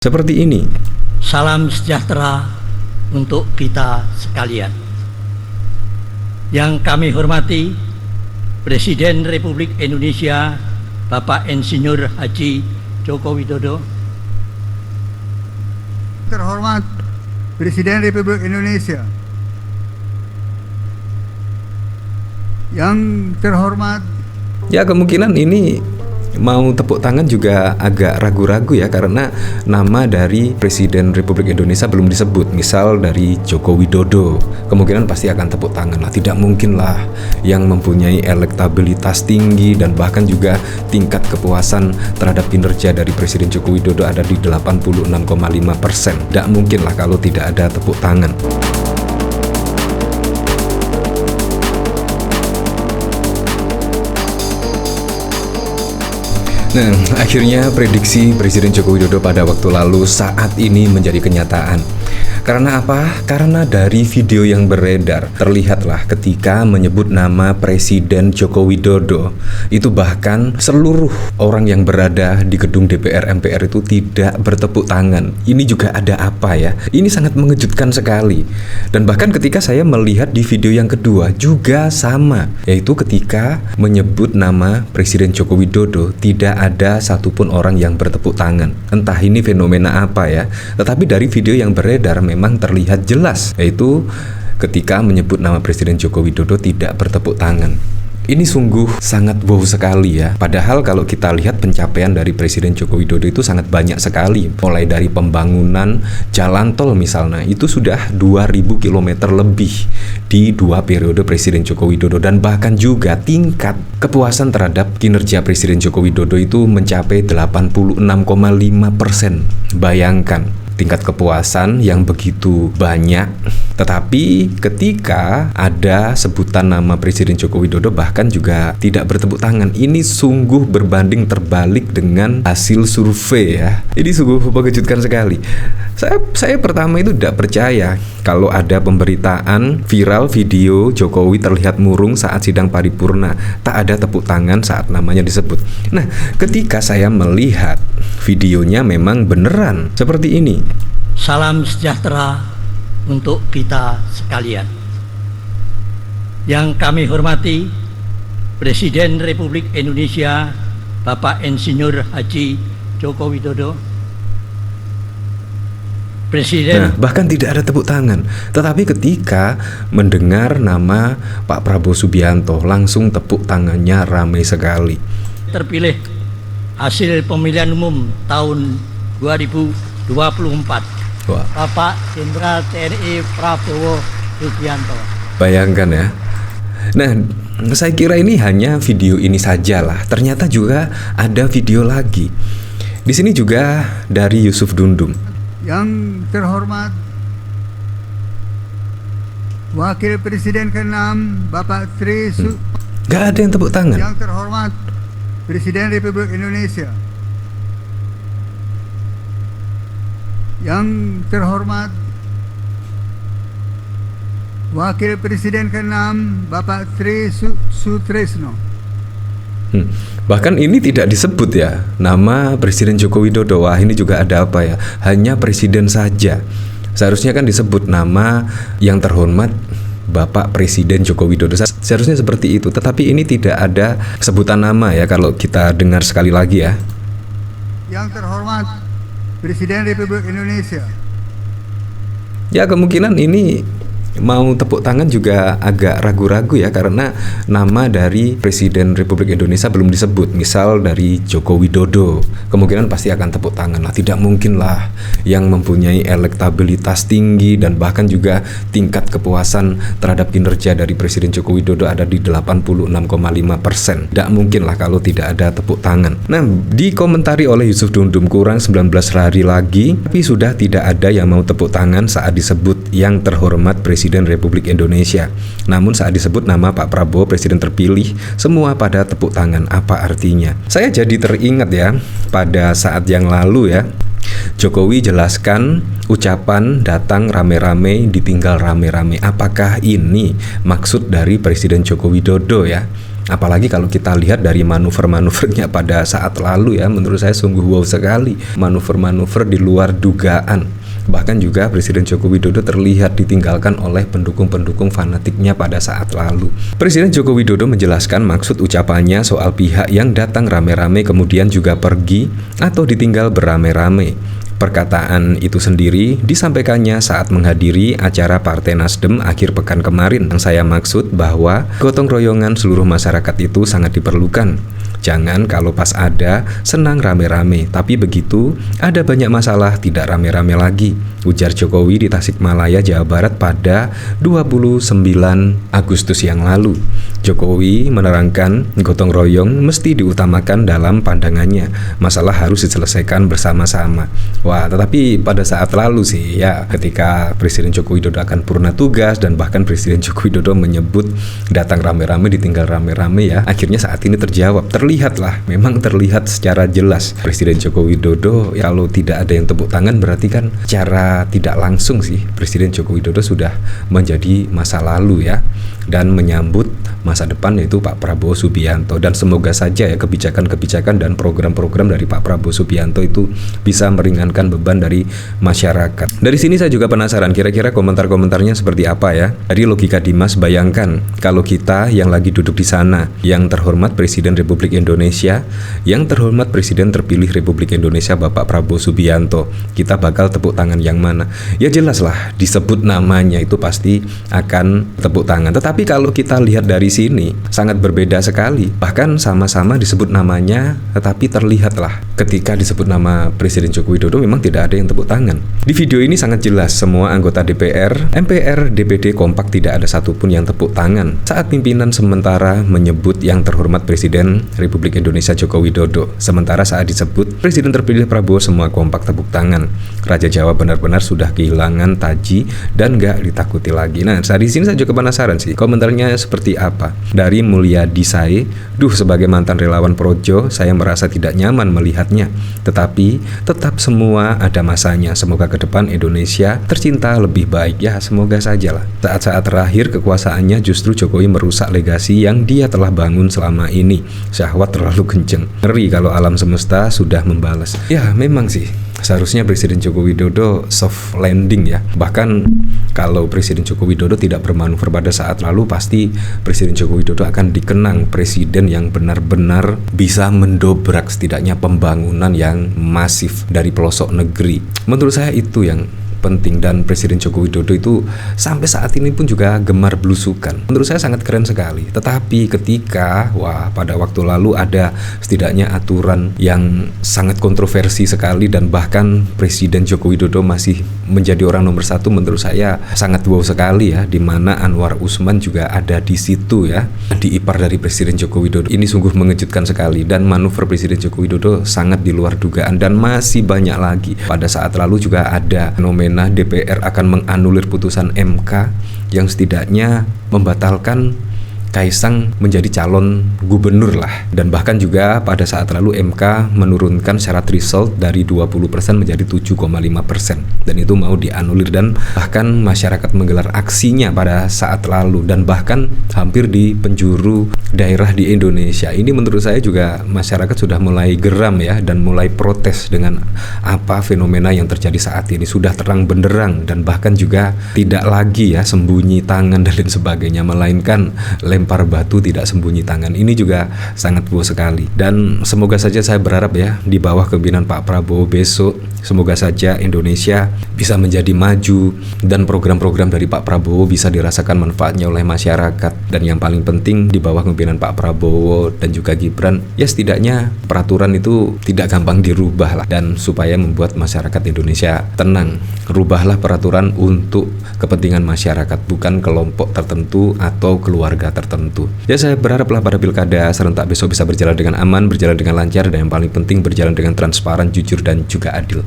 Seperti ini. Salam sejahtera untuk kita sekalian. Yang kami hormati Presiden Republik Indonesia Bapak Insinyur Haji Joko Widodo. Terhormat Presiden Republik Indonesia. Yang terhormat. Ya, kemungkinan ini mau tepuk tangan juga agak ragu-ragu ya, karena nama dari Presiden Republik Indonesia belum disebut. Misal dari Joko Widodo, kemungkinan pasti akan tepuk tangan lah. Tidak mungkin lah yang mempunyai elektabilitas tinggi dan bahkan juga tingkat kepuasan terhadap kinerja dari Presiden Joko Widodo ada di 86,5%. Tidak mungkin lah kalau tidak ada tepuk tangan. Nah, akhirnya prediksi Presiden Joko Widodo pada waktu lalu saat ini menjadi kenyataan. Karena apa? Karena dari video yang beredar terlihatlah ketika menyebut nama Presiden Joko Widodo, itu bahkan seluruh orang yang berada di gedung DPR MPR itu tidak bertepuk tangan. Ini juga ada apa ya? Ini sangat mengejutkan sekali. Dan bahkan ketika saya melihat di video yang kedua juga sama, yaitu ketika menyebut nama Presiden Joko Widodo tidak ada satupun orang yang bertepuk tangan. Entah ini fenomena apa ya, tetapi dari video yang beredar memang terlihat jelas, yaitu ketika menyebut nama Presiden Joko Widodo tidak bertepuk tangan. Ini sungguh sangat wow sekali ya. Padahal kalau kita lihat pencapaian dari Presiden Joko Widodo itu sangat banyak sekali. Mulai dari pembangunan jalan tol misalnya, itu sudah 2000 km lebih di 2 periode Presiden Joko Widodo. Dan bahkan juga tingkat kepuasan terhadap kinerja Presiden Joko Widodo itu mencapai 86,5%. Bayangkan tingkat kepuasan yang begitu banyak, tetapi ketika ada sebutan nama Presiden Joko Widodo bahkan juga tidak bertepuk tangan. Ini sungguh berbanding terbalik dengan hasil survei ya. Ini sungguh mengejutkan sekali. Saya pertama itu tidak percaya kalau ada pemberitaan viral video Jokowi terlihat murung saat sidang paripurna, tak ada tepuk tangan saat namanya disebut. Nah, ketika saya melihat videonya memang beneran seperti ini. Salam sejahtera untuk kita sekalian. Yang kami hormati Presiden Republik Indonesia Bapak Insinyur Haji Joko Widodo. Presiden. Nah, bahkan tidak ada tepuk tangan. Tetapi ketika mendengar nama Pak Prabowo Subianto, langsung tepuk tangannya ramai sekali. Terpilih hasil pemilihan umum tahun 2024. Wah. Bapak Jenderal TNI Prabowo Subianto. Bayangkan ya. Nah, saya kira ini hanya video ini saja lah. Ternyata juga ada video lagi. Di sini juga dari Yusuf Dundum. Yang terhormat Wakil Presiden ke-6 Bapak Sri Gak ada yang tepuk tangan. Yang terhormat Presiden Republik Indonesia. Yang terhormat Wakil Presiden ke-6 Bapak Sri Sutresno. Bahkan ini tidak disebut ya nama Presiden Joko Widodo. Wah, ini juga ada apa ya? Hanya presiden saja. Seharusnya kan disebut nama yang terhormat Bapak Presiden Joko Widodo. Seharusnya seperti itu. Tetapi ini tidak ada sebutan nama ya, kalau kita dengar sekali lagi ya. Yang terhormat Presiden Republik Indonesia. Ya, kemungkinan ini mau tepuk tangan juga agak ragu-ragu ya, karena nama dari Presiden Republik Indonesia belum disebut. Misal dari Joko Widodo, kemungkinan pasti akan tepuk tangan lah. Tidak mungkin lah yang mempunyai elektabilitas tinggi dan bahkan juga tingkat kepuasan terhadap kinerja dari Presiden Joko Widodo ada di 86,5%. Tidak mungkin lah kalau tidak ada tepuk tangan. Nah, dikomentari oleh Yusuf Dundum, kurang 19 hari lagi tapi sudah tidak ada yang mau tepuk tangan saat disebut yang terhormat Presiden Republik Indonesia. Namun saat disebut nama Pak Prabowo Presiden terpilih, semua pada tepuk tangan. Apa artinya? Saya jadi teringat ya, pada saat yang lalu ya, Jokowi jelaskan ucapan datang rame-rame, ditinggal rame-rame. Apakah ini maksud dari Presiden Joko Widodo ya? Apalagi kalau kita lihat dari manuver-manuvernya pada saat lalu ya, menurut saya sungguh wow sekali. Manuver-manuver di luar dugaan. Bahkan juga Presiden Joko Widodo terlihat ditinggalkan oleh pendukung-pendukung fanatiknya pada saat lalu. Presiden Joko Widodo menjelaskan maksud ucapannya soal pihak yang datang rame-rame kemudian juga pergi atau ditinggal berame-rame. Perkataan itu sendiri disampaikannya saat menghadiri acara Partai Nasdem akhir pekan kemarin. Yang saya maksud bahwa gotong royongan seluruh masyarakat itu sangat diperlukan. Jangan kalau pas ada, senang rame-rame, tapi begitu ada banyak masalah tidak rame-rame lagi, ujar Jokowi di Tasikmalaya, Jawa Barat pada 29 Agustus yang lalu. Jokowi menerangkan gotong royong mesti diutamakan dalam pandangannya. Masalah harus diselesaikan bersama-sama. Wah, tetapi pada saat lalu sih ya, ketika Presiden Joko Widodo akan purna tugas dan bahkan Presiden Joko Widodo menyebut datang rame-rame ditinggal rame-rame ya, akhirnya saat ini terjawab. Terlihatlah, memang terlihat secara jelas Presiden Joko Widodo ya, kalau tidak ada yang tepuk tangan berarti kan cara tidak langsung sih Presiden Joko Widodo sudah menjadi masa lalu ya, dan menyambut masa depan yaitu Pak Prabowo Subianto. Dan semoga saja ya kebijakan-kebijakan dan program-program dari Pak Prabowo Subianto itu bisa meringankan beban dari masyarakat. Dari sini saya juga penasaran kira-kira komentar-komentarnya seperti apa ya. Dari logika Dimas, bayangkan kalau kita yang lagi duduk di sana, yang terhormat Presiden Republik Indonesia, yang terhormat Presiden terpilih Republik Indonesia Bapak Prabowo Subianto, kita bakal tepuk tangan yang mana? Ya jelas lah, disebut namanya itu pasti akan tepuk tangan. Tetapi kalau kita lihat dari sini sangat berbeda sekali. Bahkan sama-sama disebut namanya, tetapi terlihatlah ketika disebut nama Presiden Joko Widodo memang tidak ada yang tepuk tangan. Di video ini sangat jelas semua anggota DPR, MPR, DPD kompak, tidak ada satupun yang tepuk tangan saat pimpinan sementara menyebut yang terhormat Presiden Republik Indonesia Joko Widodo. Sementara saat disebut Presiden terpilih Prabowo semua kompak tepuk tangan. Raja Jawa benar-benar sudah kehilangan taji dan gak ditakuti lagi. Nah, saat di sini saya juga penasaran sih komentarnya seperti apa. Dari Mulyadi Sae, sebagai mantan relawan Projo, saya merasa tidak nyaman melihatnya. Tetapi tetap semua ada masanya. Semoga ke depan Indonesia tercinta lebih baik. Ya, semoga sajalah. Saat-saat terakhir kekuasaannya justru Jokowi merusak legasi yang dia telah bangun selama ini. Syahwat terlalu kenceng. Ngeri kalau alam semesta sudah membalas. Ya, memang sih seharusnya Presiden Joko Widodo soft landing ya. Bahkan kalau Presiden Joko Widodo tidak bermanuver pada saat lalu, pasti Presiden Joko Widodo akan dikenang presiden yang benar-benar bisa mendobrak setidaknya pembangunan yang masif dari pelosok negeri. Menurut saya itu yang penting, dan Presiden Joko Widodo itu sampai saat ini pun juga gemar belusukan. Menurut saya sangat keren sekali. Tetapi ketika pada waktu lalu ada setidaknya aturan yang sangat kontroversi sekali dan bahkan Presiden Joko Widodo masih menjadi orang nomor satu, menurut saya sangat wow sekali ya, di mana Anwar Usman juga ada di situ ya, di ipar dari Presiden Joko Widodo. Ini sungguh mengejutkan sekali, dan manuver Presiden Joko Widodo sangat di luar dugaan dan masih banyak lagi. Pada saat lalu juga ada fenomena DPR akan menganulir putusan MK yang setidaknya membatalkan Kaisang menjadi calon gubernur lah. Dan bahkan juga pada saat lalu MK menurunkan syarat result dari 20% menjadi 7,5%, dan itu mau dianulir, dan bahkan masyarakat menggelar aksinya pada saat lalu, dan bahkan hampir di penjuru daerah di Indonesia. Ini menurut saya juga masyarakat sudah mulai geram ya, dan mulai protes dengan apa fenomena yang terjadi saat ini. Sudah terang benderang, dan bahkan juga tidak lagi ya sembunyi tangan dan lain sebagainya, melainkan lempar batu tidak sembunyi tangan. Ini juga sangat wow sekali, dan semoga saja saya berharap ya di bawah kepemimpinan Pak Prabowo besok, semoga saja Indonesia bisa menjadi maju dan program-program dari Pak Prabowo bisa dirasakan manfaatnya oleh masyarakat. Dan yang paling penting di bawah kepemimpinan Pak Prabowo dan juga Gibran, ya setidaknya peraturan itu tidak gampang dirubah lah, dan supaya membuat masyarakat Indonesia tenang. Rubahlah peraturan untuk kepentingan masyarakat, bukan kelompok tertentu atau keluarga tertentu. Ya, saya berharaplah pada pilkada serentak besok bisa berjalan dengan aman, berjalan dengan lancar, dan yang paling penting berjalan dengan transparan, jujur, dan juga adil.